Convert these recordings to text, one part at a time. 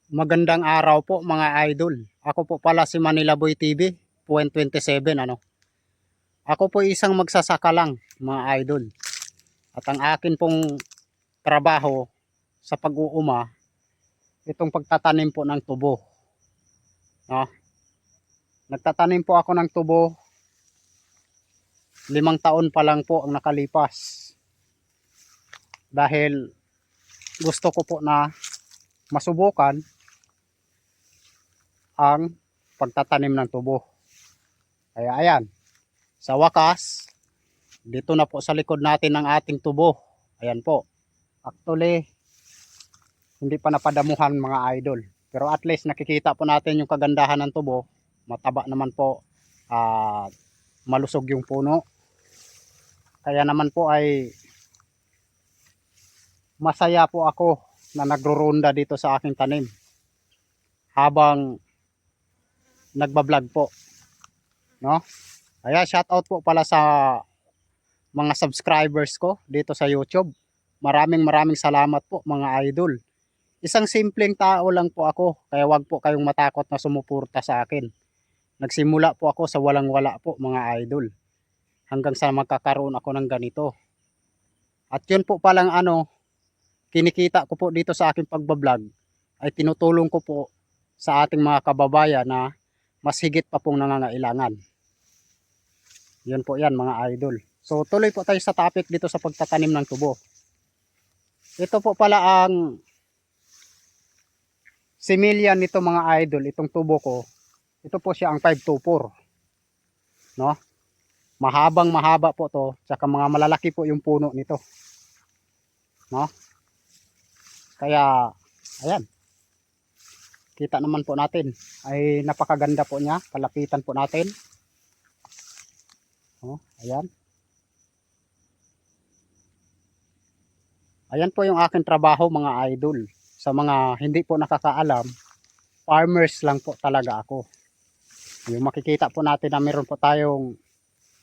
Magandang araw po mga idol. Ako po pala si Manila Boy TV, Point 27 ano. Ako po isang magsasaka lang mga idol. At ang akin pong trabaho sa pag-uuma, itong pagtatanim po ng tubo. No? Nagtatanim po ako ng tubo, 5 taon pa lang po ang nakalipas. Dahil gusto ko po na masubukan ang pagtatanim ng tubo. Kaya ayan, sa wakas, dito na po sa likod natin ang ating tubo. Ayan po. Actually, hindi pa napadamuhan mga idol. Pero at least nakikita po natin yung kagandahan ng tubo. Mataba naman po. Malusog yung puno. Kaya naman po ay masaya po ako na nagro-ronda dito sa aking tanim. Habang nagbablog po. No? Kaya shoutout po pala sa mga subscribers ko dito sa YouTube. Maraming salamat po mga idol. Isang simpleng tao lang po ako, kaya wag po kayong matakot na sumuporta sa akin. Nagsimula po ako sa walang-wala po mga idol. Hanggang sa magkakaroon ako ng ganito. At yun po palang kinikita ko po dito sa aking pagbablog ay tinutulong ko po sa ating mga kababayan na mas higit pa pong nangangailangan. Yun po yan mga idol. So tuloy po tayo sa topic dito sa pagtatanim ng tubo. Ito po pala ang similya nito mga idol, itong tubo ko. Ito po siya ang 524. No? Mahaba po to, tsaka mga malalaki po yung puno nito. No? Kaya ayan. Kita naman po natin ay napakaganda po niya. Palapitan po natin. Ayan. Ayan po yung aking trabaho mga idol. Sa mga hindi po nakakaalam, farmers lang po talaga ako. Yung makikita po natin na meron po tayong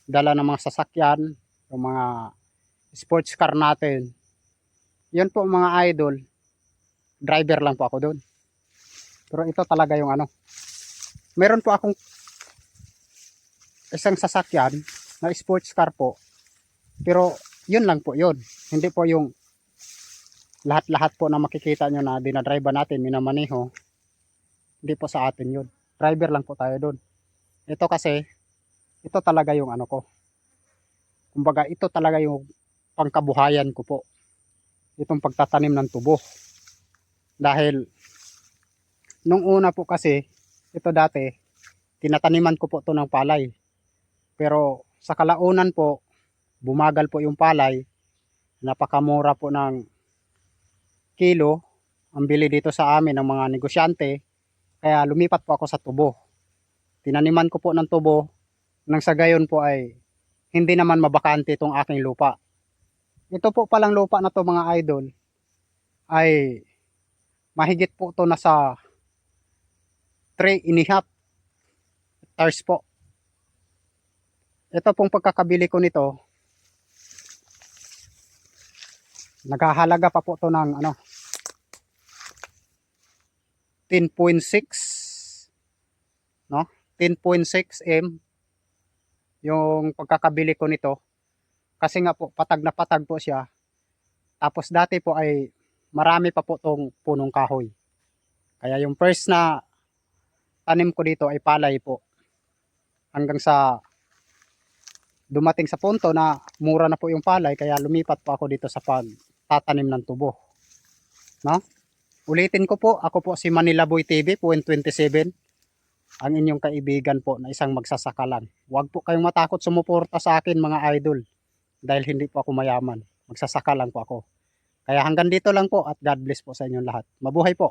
dala ng mga sasakyan, yung mga sports car natin. Yan po mga idol, driver lang po ako doon. Pero ito talaga yung meron po akong isang sasakyan na sports car po. Pero yun lang po yun. Hindi po yung lahat-lahat po na makikita nyo na dinadrive natin, minamaneho. Hindi po sa atin yun. Driver lang po tayo doon. Ito kasi, ito talaga yung ko. Kumbaga, ito talaga yung pangkabuhayan ko po. Itong pagtatanim ng tubo. Dahil, nung una po kasi, ito dati, tinataniman ko po to ng palay. Pero, sa kalaunan po, bumagal po yung palay. Napakamura po ng kilo ang bili dito sa amin ng mga negosyante, kaya lumipat po ako sa tubo. Tinaniman ko po ng tubo nang sa gayon po ay hindi naman mabakante itong aking lupa. Ito po palang lupa na to mga idol ay mahigit po to nasa 3.5 hectares po. Ito pong pagkakabili ko nito, naghahalaga pa po to ng 10.6 no? 10.6 M yung pagkakabili ko nito. Kasi nga po patag na patag po siya. Tapos dati po ay marami pa po tong punong kahoy. Kaya yung first na tanim ko dito ay palay po. Hanggang sa dumating sa punto na mura na po yung palay, kaya lumipat po ako dito sa pagtatanim ng tubo. No? Ulitin ko po, ako po si Manila Boy TV, Point 27. Ang inyong kaibigan po na isang magsasaka lang. Huwag po kayong matakot sumuporta sa akin mga idol. Dahil hindi po ako mayaman. Magsasaka lang po ako. Kaya hanggang dito lang po at God bless po sa inyong lahat. Mabuhay po.